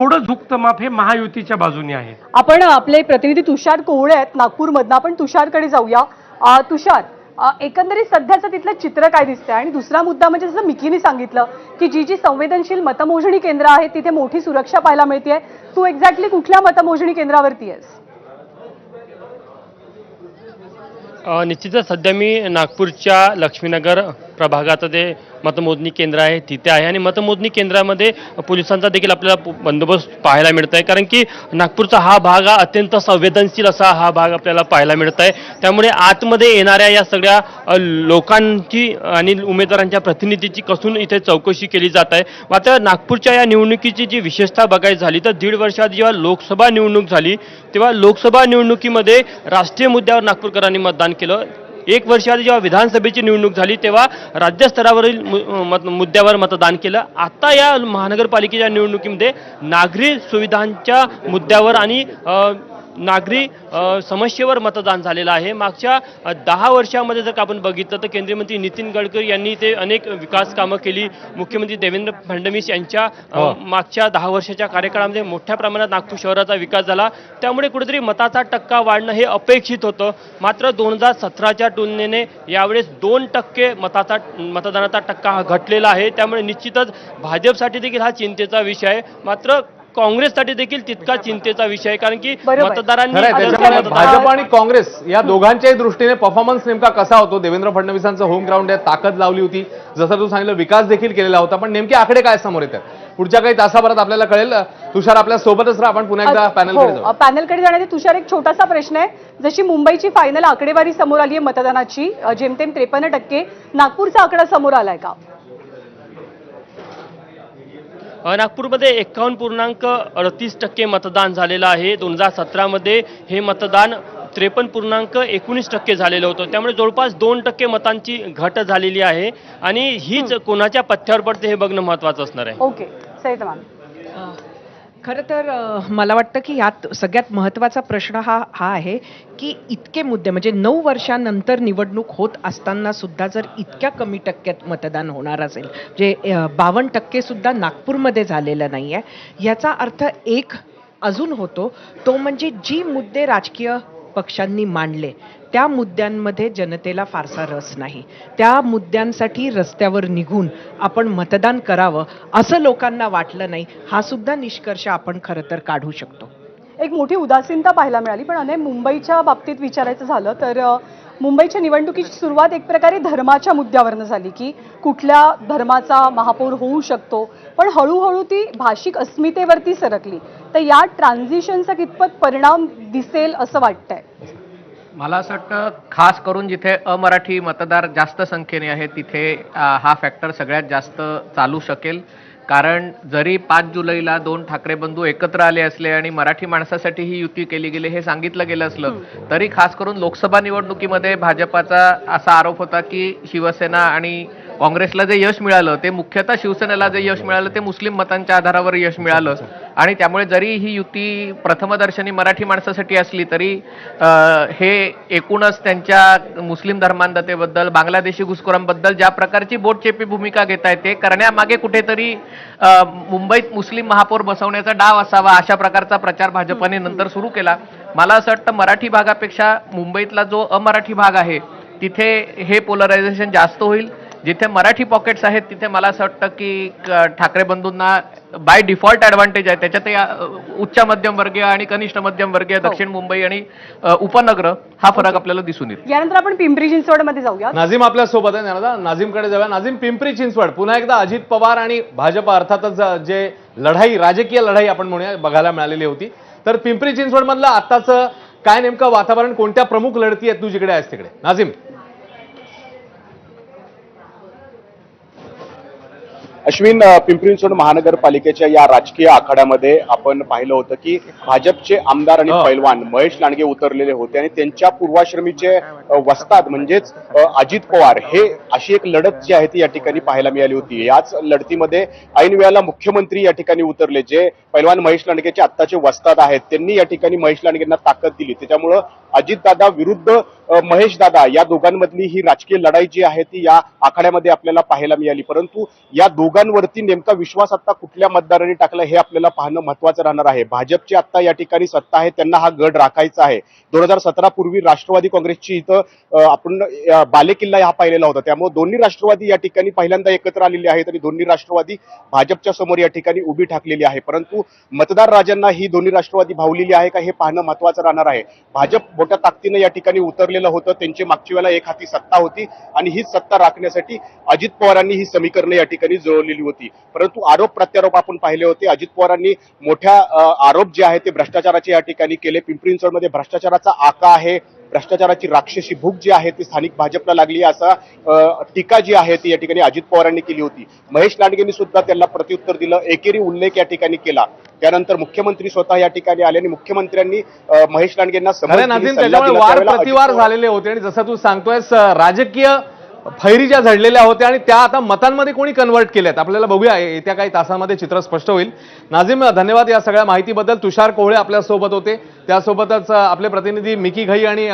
थोडं झुकतं माप हे महायुतीच्या बाजूने आहे. आपण आपले प्रतिनिधी तुषार कोवळे आहेत नागपूरमधनं, आपण तुषारकडे जाऊया. तुषार, एकंदरीत सध्याचं तिथलं चित्र काय दिसतंय? आणि दुसरा मुद्दा म्हणजे जसं मिकीने सांगितलं की जी जी संवेदनशील मतमोजणी केंद्र आहेत तिथे मोठी सुरक्षा पाहायला मिळते. तू एक्झॅक्टली कुठल्या मतमोजणी केंद्रावरती आहेस? निश्चितच सध्या मी नागपूरच्या लक्ष्मीनगर प्रभागाचं जे मतमोजणी केंद्र आहे तिथे आहे आणि मतमोजणी केंद्रामध्ये पोलिसांचा देखील आपल्याला बंदोबस्त पाहायला मिळत आहे, कारण की नागपूरचा हा भाग हा अत्यंत संवेदनशील असा हा भाग आपल्याला पाहायला मिळत आहे. त्यामुळे आतमध्ये येणाऱ्या या सगळ्या लोकांची आणि उमेदवारांच्या प्रतिनिधीची कसून इथे चौकशी केली जात आहे. मात्र नागपूरच्या या निवडणुकीची जी विशेषता बघायची झाली तर 1.5 वर्षात जेव्हा लोकसभा निवडणूक झाली तेव्हा लोकसभा निवडणुकीमध्ये राष्ट्रीय मुद्द्यावर नागपूरकरांनी मतदान केलं. 1 वर्ष आधी जेव्हा विधानसभेची निवडणूक झाली तेव्हा राज्यस्तरावरील मुद्द्यावर मतदान केलं. आता या महानगरपालिकेच्या निवडणुकीमध्ये नागरी सुविधांच्या मुद्द्यावर आणि नागरी समस्येवर मतदान झालेलं आहे. मागच्या 10 वर्षामध्ये जर आपण बघितलं तर केंद्रीय मंत्री नितीन गडकरी यांनी ते अनेक विकास कामं केली. मुख्यमंत्री देवेंद्र फडणवीस यांच्या मागच्या 10 वर्षाच्या कार्यकाळामध्ये मोठ्या प्रमाणात नागपूर शहराचा विकास झाला. त्यामुळे कुठेतरी मताचा टक्का वाढणं हे अपेक्षित होतं. मात्र 2017च्या तुलनेने यावेळेस 2% मतदानाचा टक्का हा घटलेला आहे. त्यामुळे निश्चितच भाजपसाठी देखील हा चिंतेचा विषय आहे. मात्र काँग्रेससाठी देखील तितका चिंतेचा विषय आहे, कारण की मतदारांनी भाजप आणि काँग्रेस या दोघांच्याही दृष्टीने परफॉर्मन्स नेमका कसा होतो? देवेंद्र फडणवीसांचं होम ग्राउंड आहे, ताकद लावली होती, जसं तू सांगितलं विकास देखील केलेला होता, पण नेमके आकडे काय समोर येतात पुढच्या काही तासाभरात आपल्याला कळेल. तुषार आपल्या सोबतच राहा, आपण पुन्हा एकदा पॅनलकडे जाऊ. पॅनलकडे जाण्याआधी तुषार एक छोटासा प्रश्न आहे. जशी मुंबईची फायनल आकडेवारी समोर आली आहे मतदानाची जेमतेम 53%, नागपूरचा आकडा समोर आलाय का? नागपूरमध्ये 51.38% मतदान झालेलं आहे. 2017मध्ये हे मतदान 53.19% झालेलं होतं. त्यामुळे जवळपास 2% मतांची घट झालेली आहे आणि हीच कोणाच्या पथ्यावर पडते हे बघणं महत्त्वाचं असणार आहे. ओके, सैयद खरं तर मला वाटतं की यात सगळ्यात महत्त्वाचा प्रश्न हा आहे की इतके मुद्दे म्हणजे 9 वर्षांनंतर निवडणूक होत असताना सुद्धा जर इतक्या कमी टक्क्यात मतदान होणार असेल, जे 52% सुद्धा नागपूरमध्ये झालेलं नाही आहे, याचा अर्थ एक अजून होतो, तो म्हणजे जी मुद्दे राजकीय पक्षांनी मांडले त्या मुद्द्यांमध्ये जनतेला फारसा रस नाही. त्या मुद्द्यांसाठी रस्त्यावर निघून आपण मतदान करावं असं लोकांना वाटलं नाही. हा सुद्धा निष्कर्ष आपण खरं तर काढू शकतो. एक मोठी उदासीनता पाहायला मिळाली. पण अने मुंबईच्या बाबतीत विचारायचं झालं तर मुंबईच्या निवडणुकीची सुरुवात एक प्रकारे धर्माच्या मुद्द्यावरनं झाली की कुठल्या धर्माचा महापौर होऊ शकतो, पण हळूहळू ती भाषिक अस्मितेवरती सरकली. तर या ट्रान्झिशनचा कितपत परिणाम दिसेल असं वाटतंय? मला असं वाटतं खास करून जिथे अमराठी मतदार जास्त संख्येने आहेत तिथे हा फॅक्टर सगळ्यात जास्त चालू शकेल. कारण जरी 5 जुलैला 2 ठाकरे बंधू एकत्र आले असले आणि मराठी माणसासाठी ही युती केली गेली हे सांगितलं गेलं असलं तरी खास करून लोकसभा निवडणुकीमध्ये भाजपाचा असा आरोप होता की शिवसेना आणि काँग्रेसला जे यश मिळालं ते मुख्यतः शिवसेनेला जे यश मिळालं ते मुस्लिम मतांच्या आधारावर यश मिळालं. आणि त्यामुळे जरी ही युती प्रथमदर्शनी मराठी माणसासाठी असली तरी हे एकूणच त्यांच्या मुस्लिम धर्मांधतेबद्दल, बांगलादेशी घुसखोरांबद्दल ज्या प्रकारची बोटचेपी भूमिका घेतायत ते करण्यामागे कुठेतरी मुंबईत मुस्लिम महापौर बसवण्याचा डाव असावा अशा प्रकारचा प्रचार भाजपने नंतर सुरू केला. मला असं वाटतं मराठी भागापेक्षा मुंबईतला जो अमराठी भाग आहे तिथे हे पोलरायझेशन जास्त होईल. जिथे मराठी पॉकेट्स आहेत तिथे मला असं वाटतं की ठाकरे बंधूंना बाय डिफॉल्ट ॲडव्हान्टेज आहे. त्याच्यात उच्च मध्यम वर्गीय आणि कनिष्ठ मध्यम वर्गीय दक्षिण मुंबई आणि उपनगर हा फरक आपल्याला दिसून येईल. यानंतर आपण पिंपरी चिंचवड मध्ये जाऊया. नाझीम आपल्या सोबत आहे, नाझीमकडे जाऊया. नाझीम, पिंपरी चिंचवड पुन्हा एकदा अजित पवार आणि भाजप अर्थातच जे लढाई, राजकीय लढाई आपण म्हणूया बघायला मिळालेली होती. तर पिंपरी चिंचवड मधलं आताचं काय नेमकं वातावरण, कोणत्या प्रमुख लढती आहेत तू जिकडे आहेस तिकडे? नाझीम. अश्विन, पिंपरी चिंचवड महानगरपालिकेच्या या राजकीय आखाड्यामध्ये आपण पाहिलं होतं की भाजपचे आमदार आणि पैलवान महेश लांडगे उतरलेले होते आणि त्यांच्या पूर्वाश्रमीचे वस्ताद म्हणजेच अजित पवार हे अशी एक लढत जी आहे ती या ठिकाणी पाहायला मिळाली होती. याच लढतीमध्ये ऐन वेळेला मुख्यमंत्री या ठिकाणी उतरले, जे पैलवान महेश लांडगेचे आत्ताचे वस्ताद आहेत त्यांनी या ठिकाणी महेश लांडगेंना ताकद दिली. त्याच्यामुळं अजितदादा विरुद्ध महेशदादा या दोघांमधली ही राजकीय लढाई जी आहे ती या आखाड्यामध्ये आपल्याला पाहायला मिळाली. परंतु या दोघांवरती नेमका विश्वास आता कुठल्या मतदारांनी टाकला हे आपल्याला पाहणं महत्वाचं राहणार आहे. भाजपची आता या ठिकाणी सत्ता आहे, त्यांना हा गड राखायचा आहे. 2017 पूर्वी राष्ट्रवादी काँग्रेसची इथं आपण बालेकिल्ला हा पाहिलेला होता. त्यामुळे दोन्ही राष्ट्रवादी या ठिकाणी पहिल्यांदा एकत्र आलेले आहेत आणि दोन्ही राष्ट्रवादी भाजपच्या समोर या ठिकाणी उभी ठाकलेली आहे. परंतु मतदार राजांना ही दोन्ही राष्ट्रवादी भावलेली आहे का हे पाहणं महत्वाचं राहणार आहे. भाजप मोठ्या ताकदीनं या ठिकाणी उतरलेलं होतं. त्यांची मागच्या वेळेला एक हाती सत्ता होती आणि हीच सत्ता राखण्यासाठी अजित पवारांनी ही समीकरणं या ठिकाणी जुळवलेली होती. परंतु आरोप प्रत्यारोप आपण पाहिले होते. अजित पवारांनी मोठ्या आरोप जे आहेत ते भ्रष्टाचाराचे या ठिकाणी केले. पिंपरी चिंचवडमध्ये भ्रष्टाचाराचा आका आहे, भ्रष्टाचाराची राक्षसी भूक जी आहे ती स्थानिक भाजपला लागली असा टीका जी आहे ती या ठिकाणी अजित पवारांनी केली होती. महेश लांडगेंनी सुद्धा त्यांना प्रत्युत्तर दिलं, एकेरी उल्लेख या ठिकाणी केला. त्यानंतर मुख्यमंत्री स्वतः या ठिकाणी आले आणि मुख्यमंत्र्यांनी महेश लांडगेंना नाझीम, त्याच्यामुळे वार प्रतिवार झालेले होते आणि जसं तू सांगतोयस राजकीय फैरी ज्या झडलेल्या होत्या आणि त्या आता मतांमध्ये कोणी कन्वर्ट केल्यात आपल्याला बघूया येत्या काही तासांमध्ये चित्र स्पष्ट होईल. नाझीम, धन्यवाद या सगळ्या माहितीबद्दल. तुषार कोहळे आपल्या सोबत होते, त्यासोबतच आपले प्रतिनिधी मिकी घई आणि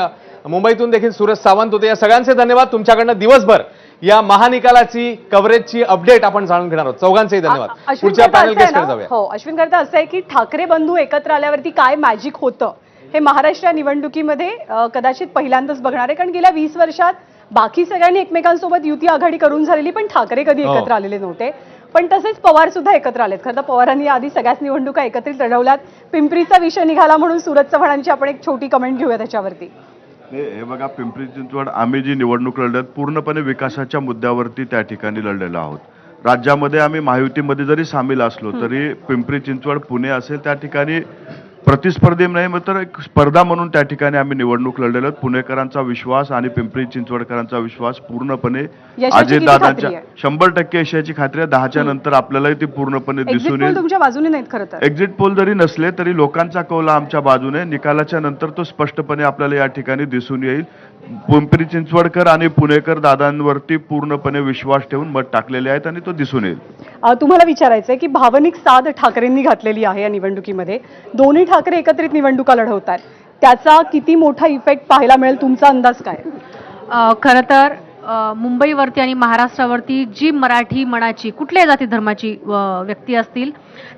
मुंबईतून देखील सुरेश सावंत होते. या सगळ्यांचे धन्यवाद. तुमच्याकडनं दिवसभर या महानिकालाची कव्हरेजची अपडेट आपण जाणून घेणार आहोत. चौघांचेही धन्यवाद. पुढच्या पॅनल गेस्टकडे जाऊया. हो, अश्विन करता असं आहे की ठाकरे बंधू एकत्र आल्यावरती काय मॅजिक होतं हे महाराष्ट्र निवडणुकीमध्ये कदाचित पहिल्यांदाच बघणार आहे. कारण गेल्या 20 वर्षात बाकी सगळ्यांनी एकमेकांसोबत युती आघाडी करून झालेली, पण ठाकरे कधी एकत्र आलेले नव्हते. पण तसेच पवार सुद्धा एकत्र आलेत. खरं तर पवारांनी आधी सगळ्याच निवडणुका एकत्रित लढवल्यात. पिंपरीचा विषय निघाला म्हणून सूरज चव्हाणांची आपण एक छोटी कमेंट घेऊया त्याच्यावरती. हे बघा, पिंपरी चिंचवड आम्ही जी निवडणूक लढत पूर्णपणे विकासाच्या मुद्द्यावरती त्या ठिकाणी लढलेलो आहोत. राज्यामध्ये आम्ही महायुतीमध्ये जरी सामील असलो तरी पिंपरी चिंचवड पुणे असेल त्या ठिकाणी प्रतिस्पर्धी नाही तर एक स्पर्धा म्हणून त्या ठिकाणी आम्ही निवडणूक लढलेलो. पुणेकरांचा विश्वास आणि पिंपरी चिंचवडकरांचा विश्वास पूर्णपणे अजितदादांच्या 100% यशाची खात्री आहे. 10च्या नंतर आपल्यालाही ती पूर्णपणे दिसून येईल. तुमच्या बाजूने नाहीत खरं तर. एक्झिट पोल जरी नसले तरी लोकांचा कौल आमच्या बाजूने, निकालाच्या नंतर तो स्पष्टपणे आपल्याला या ठिकाणी दिसून येईल. पिंपरी चिंचवडकर आणि पुणेकर दादांवरती पूर्णपणे विश्वास ठेवून मत टाकलेले आहेत आणि तो दिसून येईल. तुम्हाला विचारायचंय की भावनिक साध ठाकरेंनी घातलेली आहे या निवडणुकीमध्ये. दोन्ही ठाकरे एकत्रित निवडणुका लढवतात, त्याचा किती मोठा इफेक्ट पाहायला मिळेल, तुमचा अंदाज काय? खरं तर मुंबईवरती आणि महाराष्ट्रावरती जी मराठी मनाची कुठल्याही जाती धर्माची व्यक्ती असतील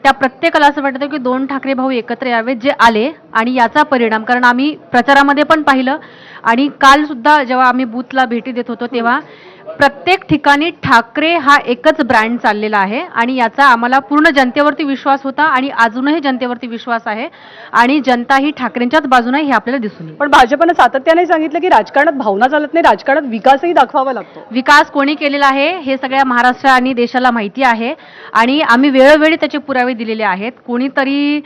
त्या प्रत्येकाला असं वाटतं की 2 ठाकरे भाऊ एकत्र यावेत, जे आले. आणि याचा परिणाम, कारण आम्ही प्रचारामध्ये पण पाहिलं आणि काल सुद्धा जेव्हा आम्ही बूथला भेटी देत होतो तेव्हा प्रत्येक ठिकाणी ठाकरे हा एकच ब्रँड चाललेला आहे आणि याचा आम्हाला पूर्ण जनतेवरती विश्वास होता आणि अजूनही जनतेवरती विश्वास आहे आणि जनता ही ठाकरेंच्याच बाजूने हे आपल्याला दिसून येईल. पण भाजपनं सातत्याने सांगितलं की राजकारणात भावना चालत नाही, राजकारणात विकासही दाखवावा लागतो. विकास कोणी केलेला आहे हे सगळ्या महाराष्ट्र आणि देशाला माहिती आहे आणि आम्ही वेळोवेळी त्याचे पुरावे दिलेले आहेत. कोणीतरी